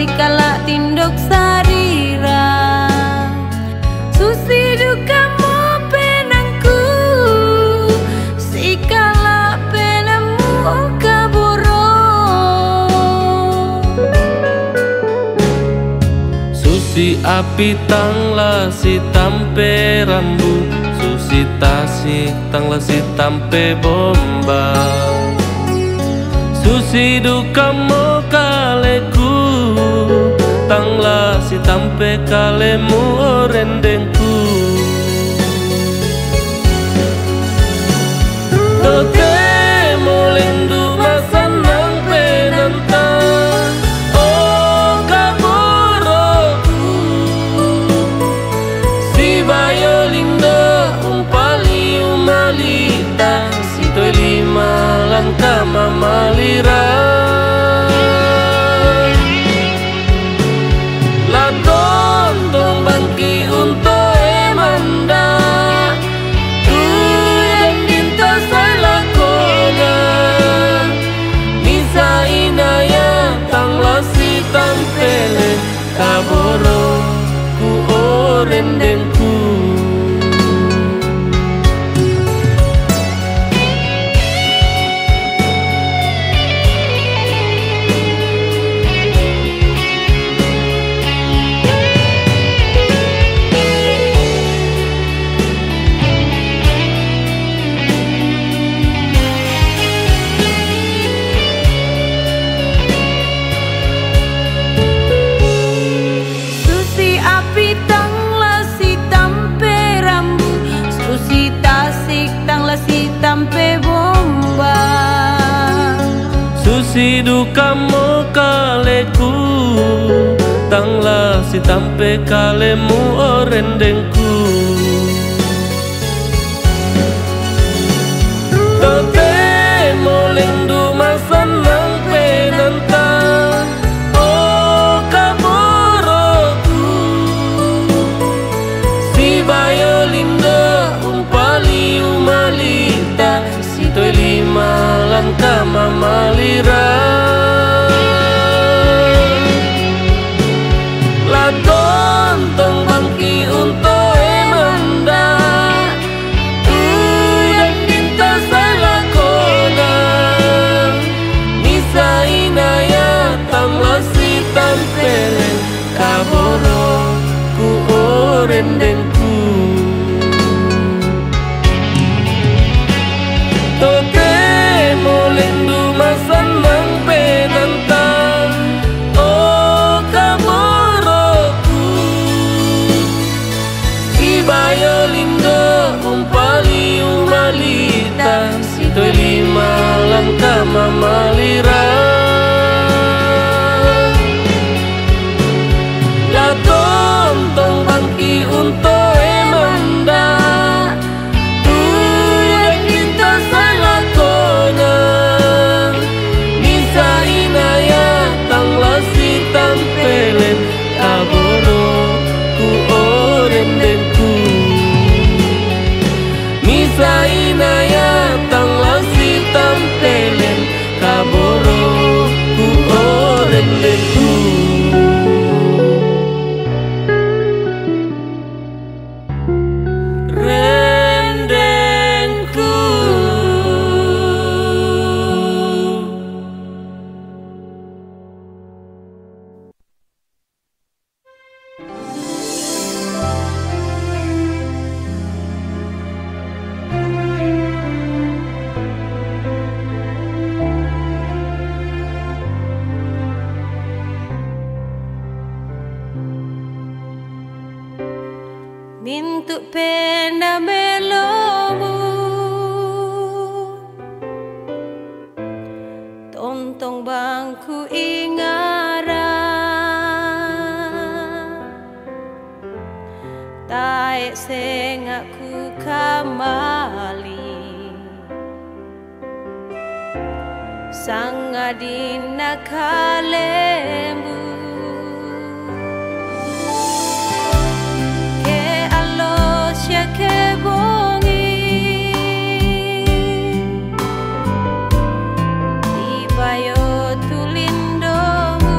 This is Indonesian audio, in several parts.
sikala tindok sarira susi dukamu penangku sikala penamu kaburo susi api tangla si tampe rambu susi tasik tangla si tampe bombang susi dukamu kaleku tangla si tampe kalemu orendengku tote molendu masanang penanta oh kaboroku si bayolindo umpali umalita si toi lima langkah mamalira bangki untuk emanda tu yang minta saya lakonan bisa inaya tangla si tampele kaboro ku orendengku tampe bomba susi dukamu kaleku tangla si tampe kalemu orendengku tote molendu masanang penanta oh kaboroku si bayolindo umpali umalita si toi lima langkah mamalira la tontong bangki untuk emanda tu yang minta saya lakonan bisa inaya tangla si tampele kaboro ku orendengku tote molendu masanang penanta oh kaboroku si bayolindo umpali umalita si toi lima langkah mamalira la tontong bangki untuk emanda tampelen kaboro ku orendengku misa inaya tangla si tampelen kaboro ku orendengku mintuk pena melomu tontong bangku ingara taek sengaku kamali sangadina kalembu ke bongi tibayo tulindomu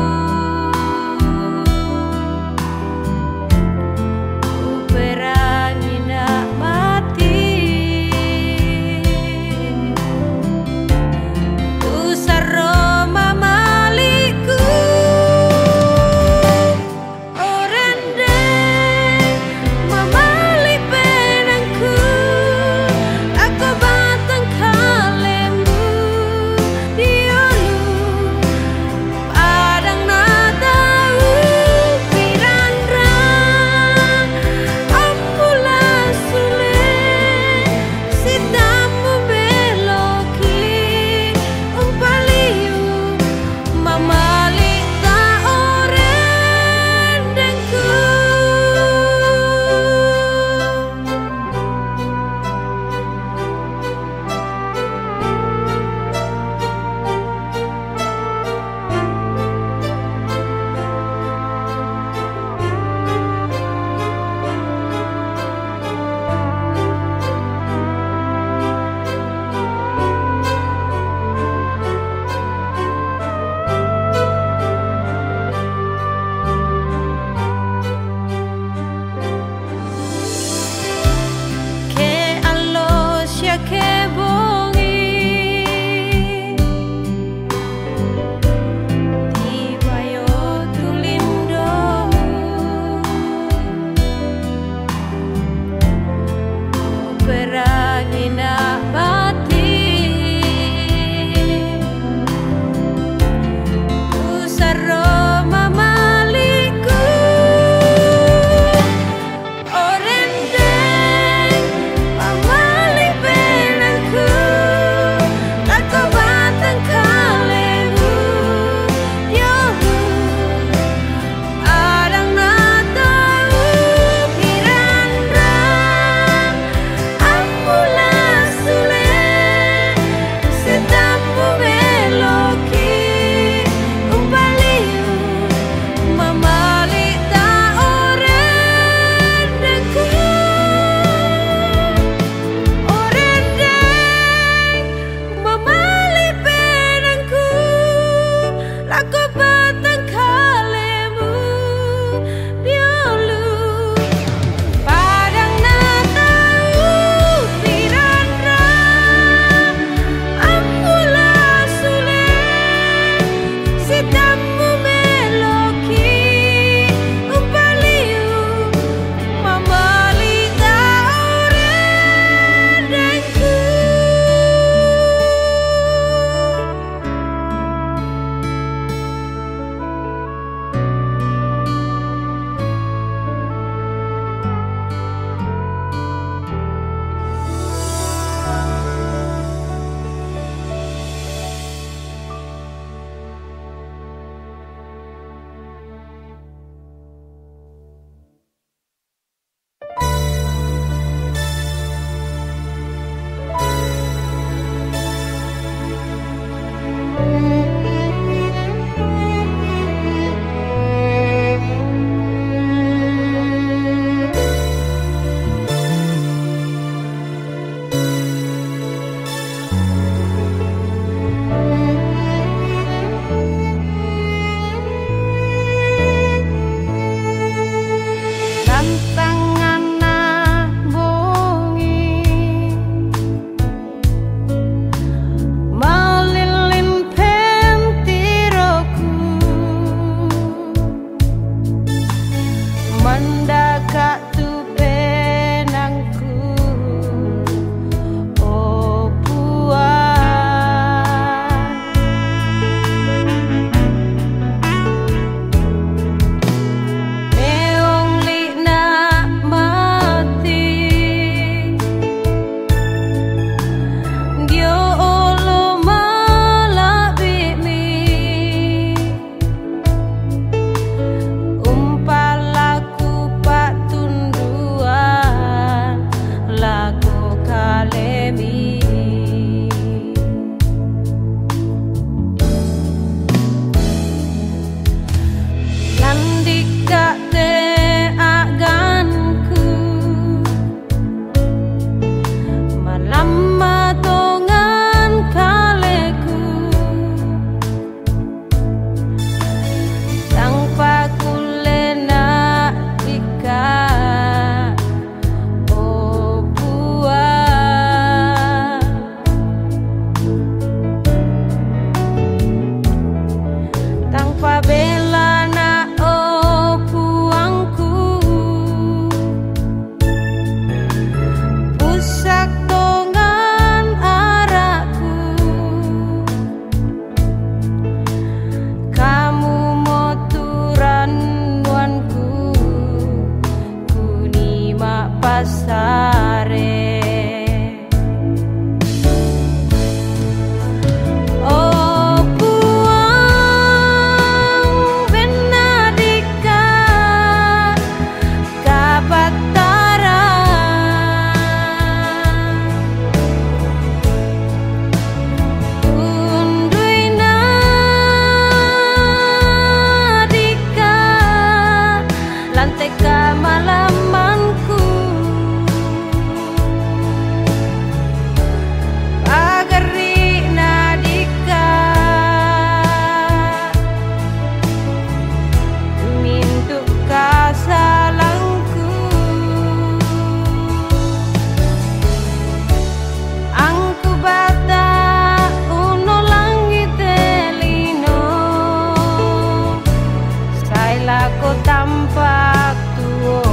tampak tuoku.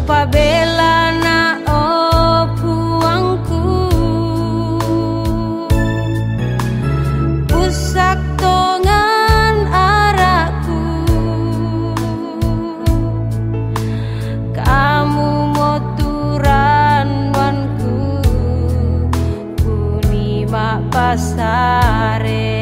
Pabela na o puangku, pusak tongan araku, kamu moturan wanku, kunima pasare.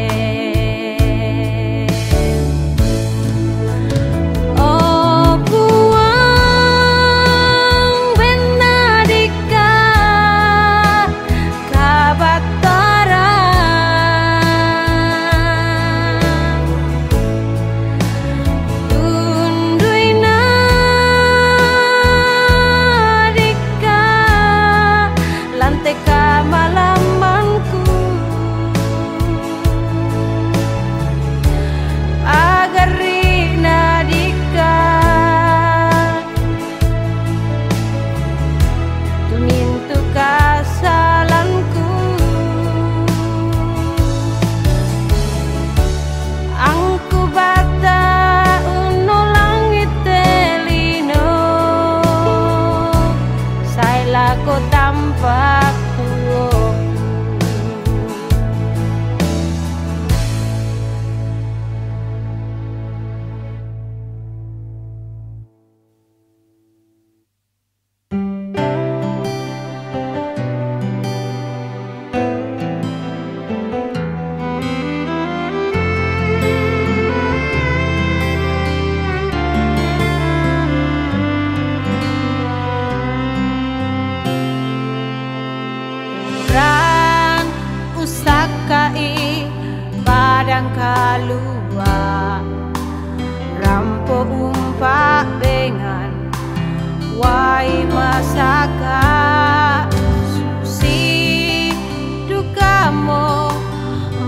Ko tampak tuoku. Usakai padang kalua, rampo umpak bengan, wai masaka susi dukamo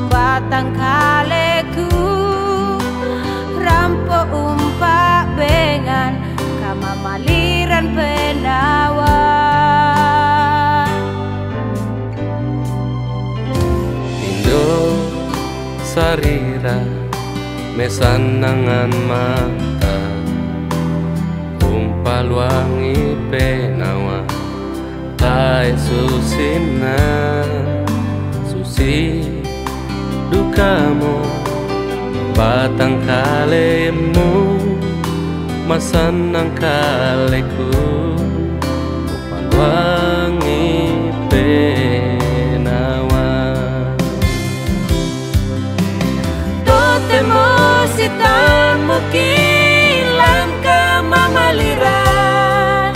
batang kaleku, rampo umpak bengan kama maliran penawa. Sarira mesanangan mata, umpaluangi penawa, tai susina susi dukamu, batang kalemu masanang kaleku, umpaluangi penawa. Temositan mukilan ke mamaliran,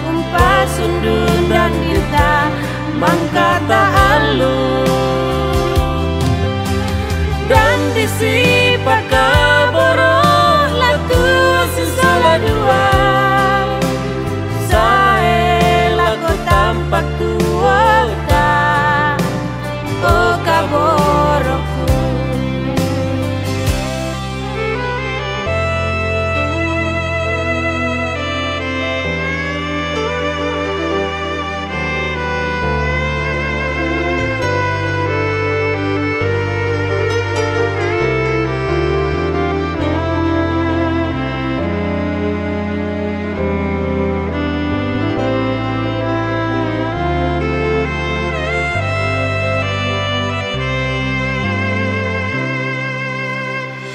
umpas undun dan kita mangkata alu, dan disipat kaboro latu sisala dua, sae laku tampak tuoka o kaboroku.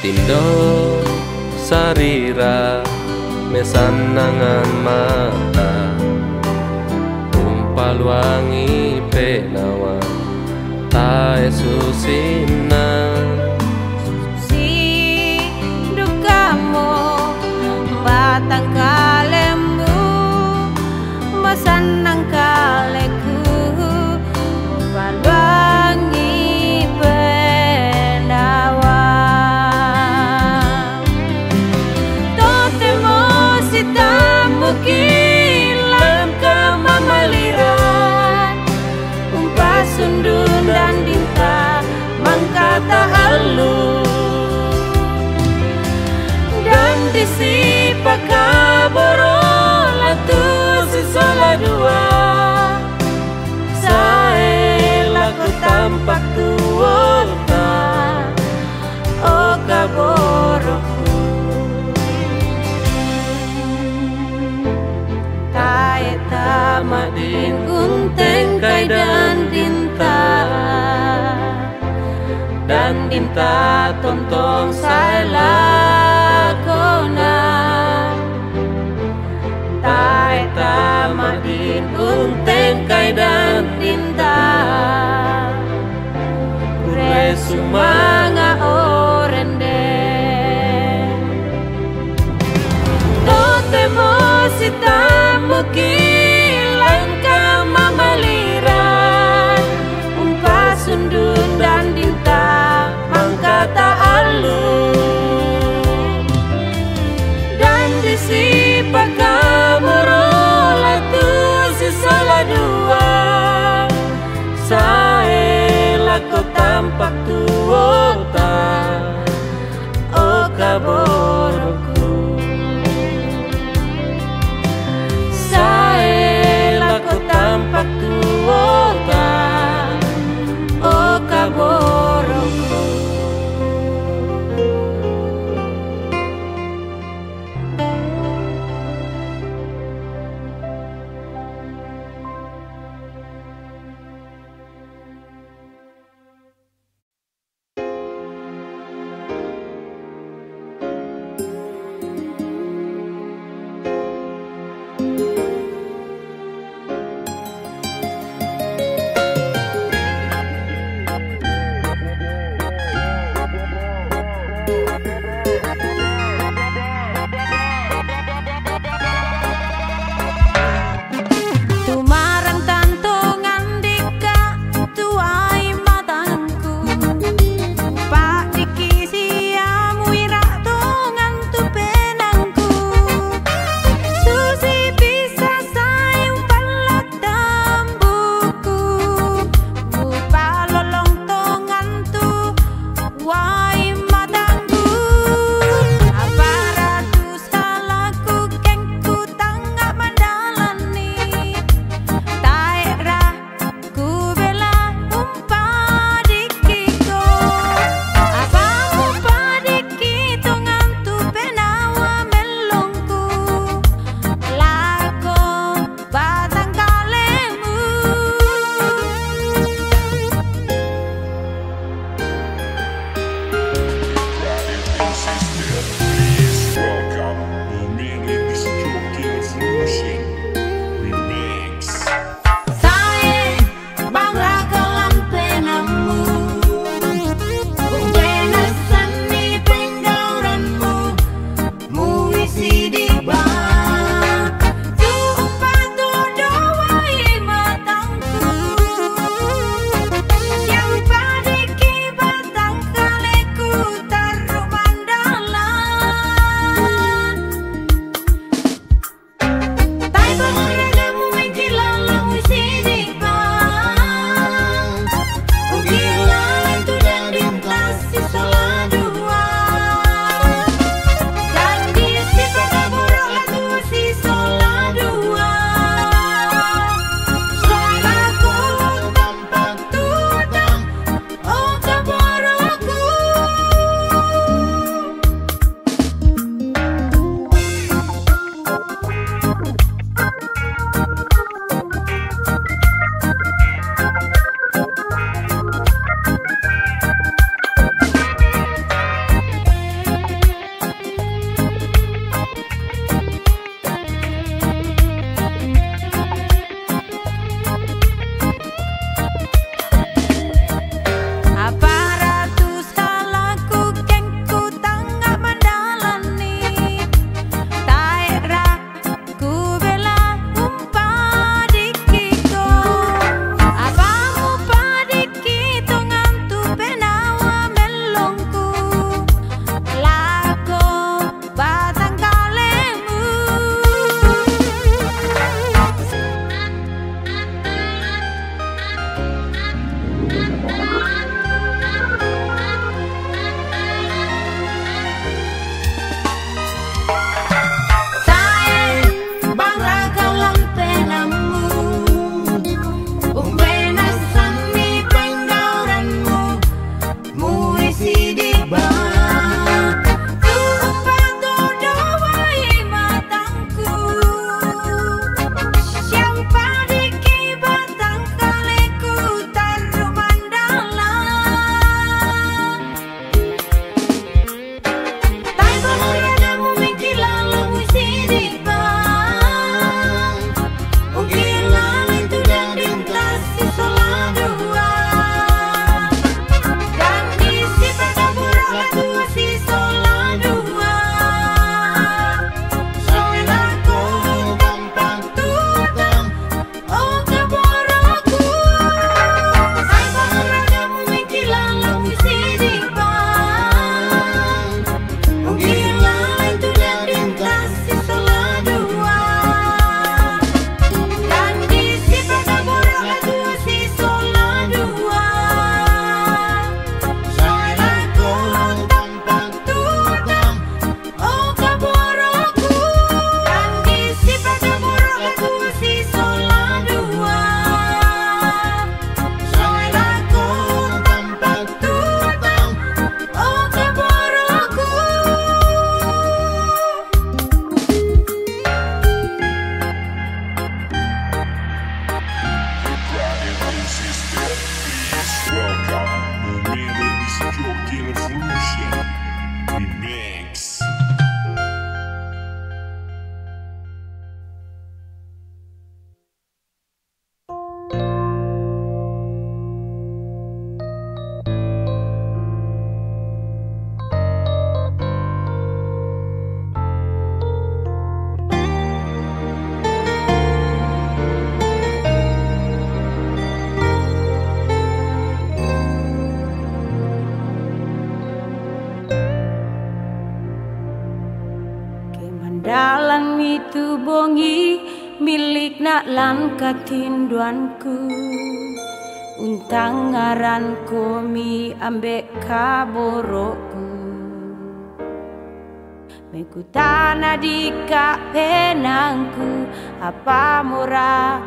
tindo sarira mesanangan mata umpaluangi penawa tae susina si dukamu batang kalembu masanang kaleku umpaluangi penawa totemo sitamu kilam kamamaliran umpas sundun dan dinta mangkata halu dan disipa kaboro latu sisola dua sae laku tampak tuota o kaboroku tae tamadin kunteng kai dan dinta tontong saya lakona tae tamadin unteng kai dan dinta kure sumanga orende totemo sitamu kilang kamamaliran umpas sundun dan dinta mangkata alu dan disipa kamoro latu sisola dua sae laku tampak tuota o kaboroku sae laku tampak tuota o kaboroku. Why matangku Dalan itu bongi milik nak lan katinduanku. Untang ngaran komi ambek kaboroku. Mekutana di penangku apa murah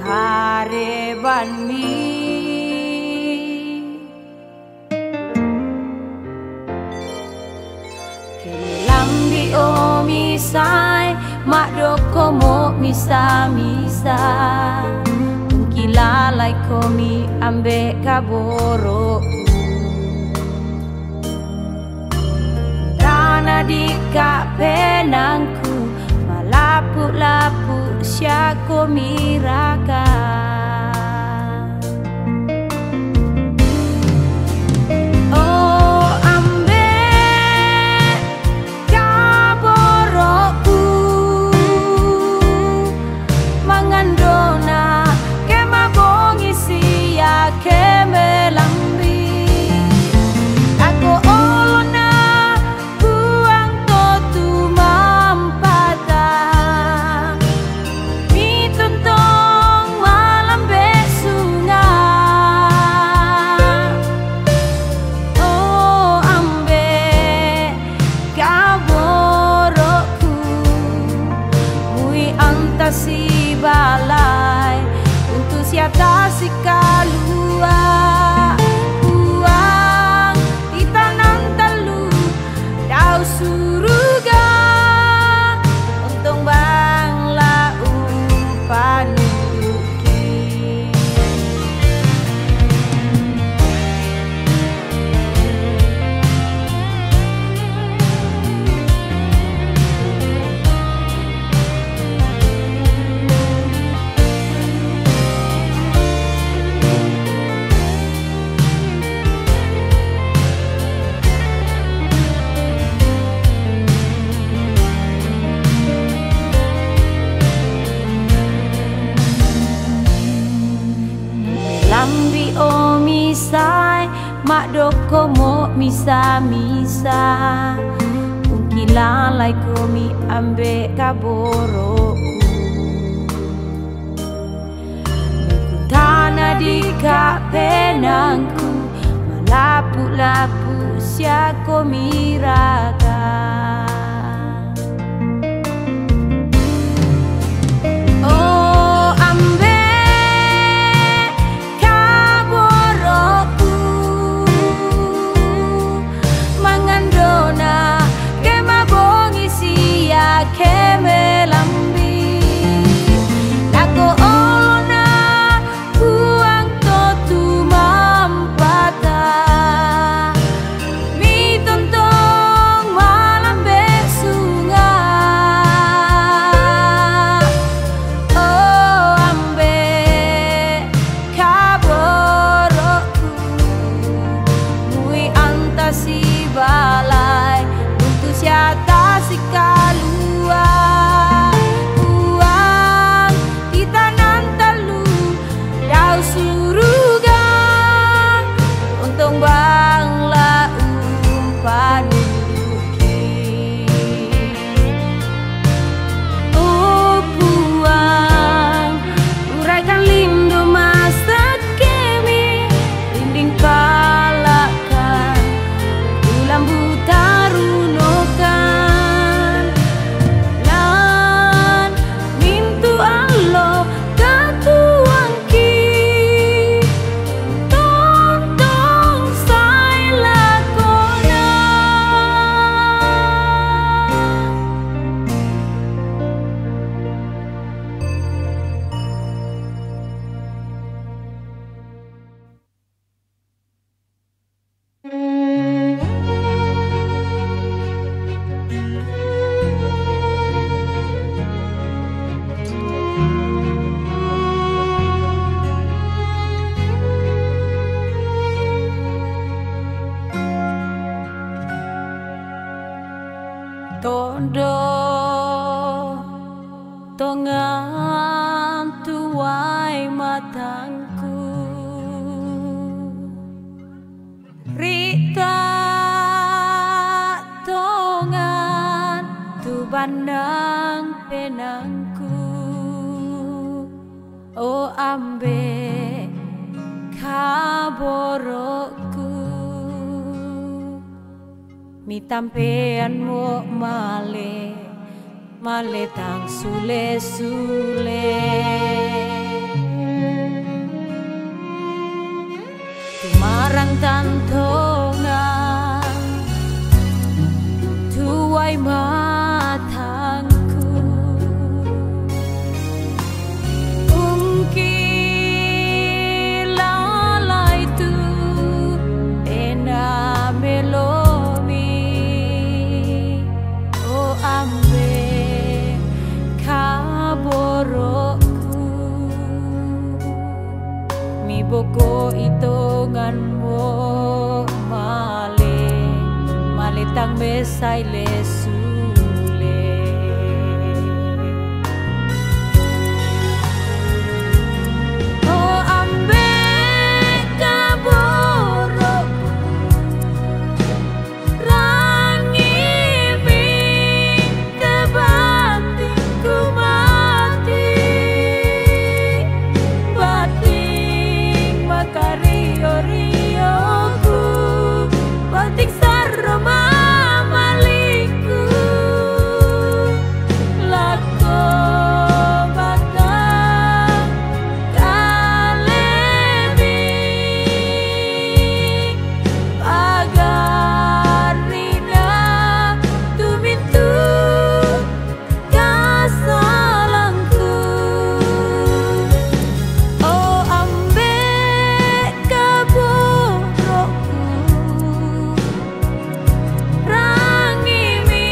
kareban mi. Lambi o misai mak doko mo misa ungkilalai komi ambek kaboroku. Dana di penangku malapu-lapu sya komi raka. Si balai untuk siapa si kalua uang di tanam telu dau suruga untung bangla umpan duki. Lambi o misai mak doko mo misa ungkilalai komi ambek kaboroku. Mekutana di penangku malapu-lapu sya komi raka. Tondo tongan tuai matangku Rita tongan tu banang penangku. O ambe kaborokku, mitampean mo male male tang sule sule. Tumarang tantongan tuai matangku, ungki lalai tu ena melomi. O ambe kaborokku, mi boko itongan mo male male tang besai lesule. O ambe kaborokku, rangi binte batinku mati, bating makario rioku, batik saroma maliku, lako batang kalebi, pagarina tumintu kasalangku. O ambe kaborokku, rangimi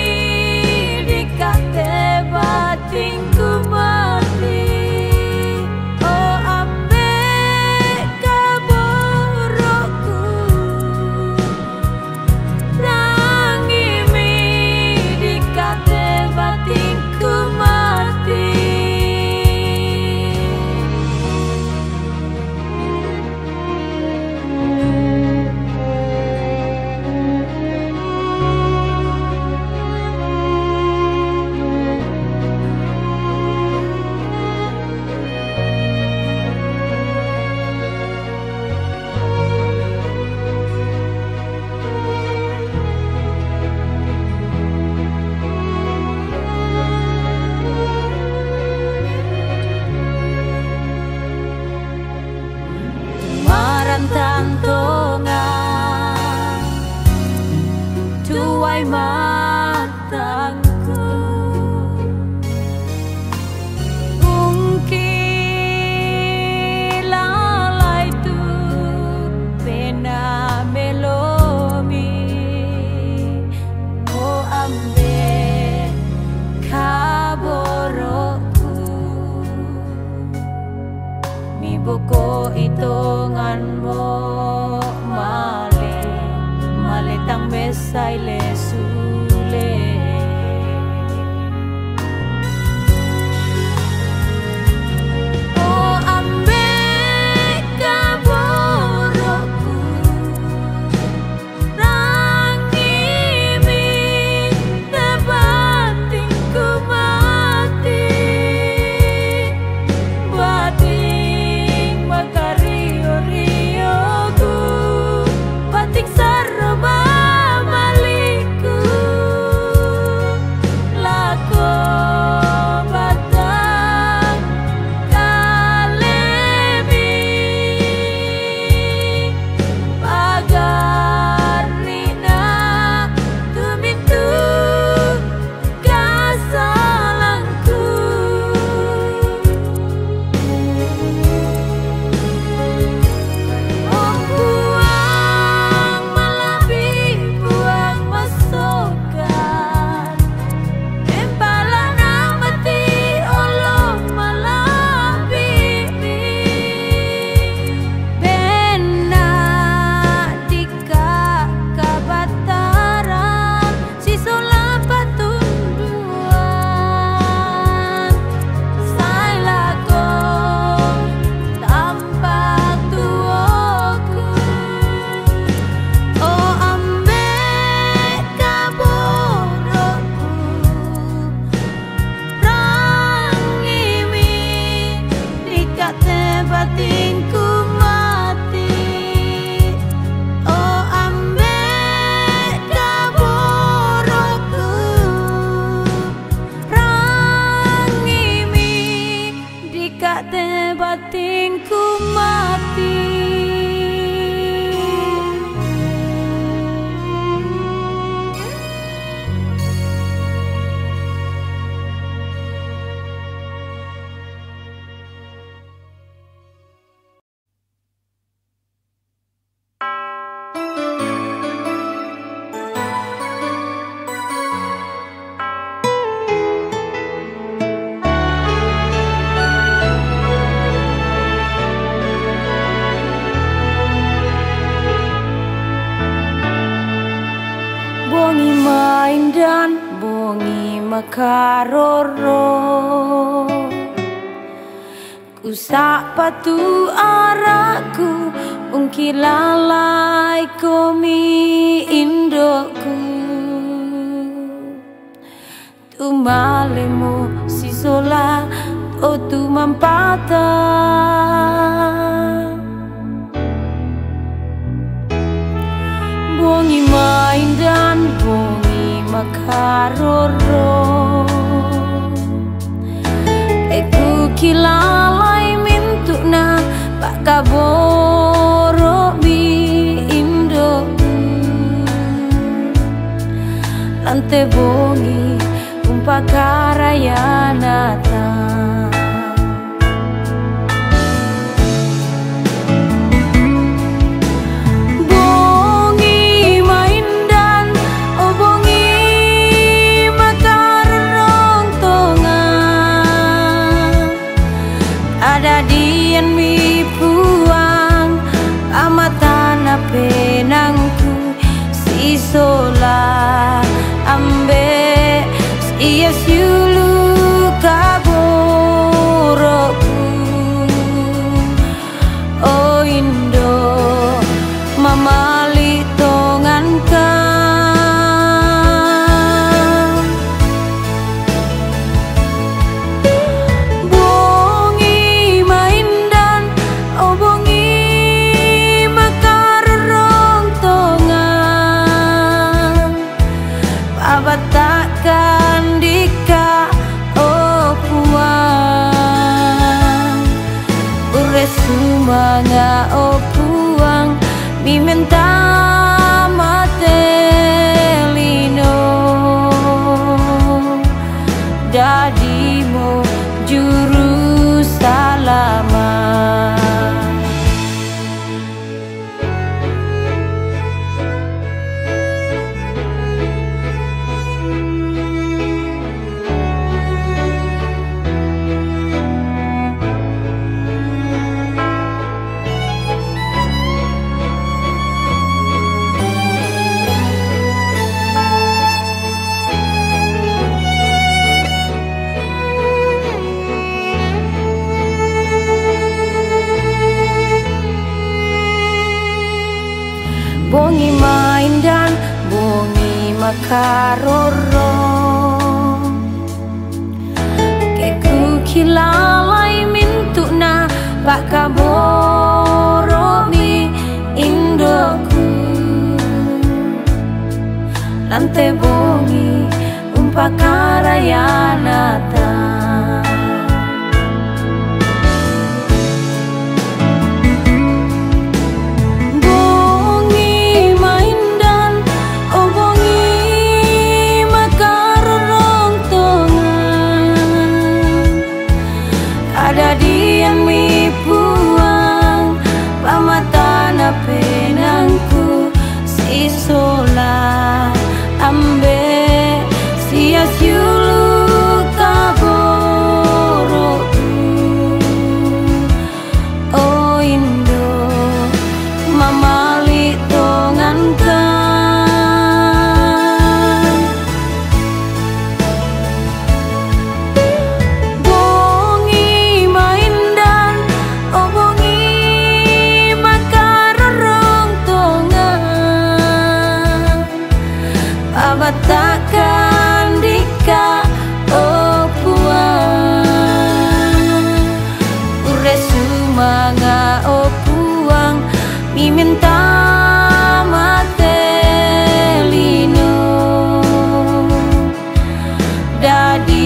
dikate batinku mati. O ambe kaborokku, rangimi dikate batinku mati. Tumaran tantongan tuai matangku, ungki lalai tu pena melomi. O ambe kaborokku, mi boko itongan mo male male tang besai lesule. O ambe kaborokku, rangimi tebatinku mati, bating makario rioku, batik saroma maliku. makaroro ku sapatu araku ungkilalai komi indoku tu malemo sisola o tu mampata bongi main dan bongi makaroro eku kilalai mintuna pak kaboro mi indoku lante bongi umpakaraya nata penangku si sola ambe iya siulu kaboroku oh indo mamali tonganka takkan dika oh puang ure sumanga oh puang mimenta matelino dadimo juru salama bongi main dan bongi makaroro keku kilalai mintuna pak kaboro mi indoku lante bongi umpakaraya nata ada dia mi puang pamatana penangku si sola ambe sia siulu kaboroku oh indo mamali tonganka takkan dika oh puang ure sumanga oh puang miminta matelino dadi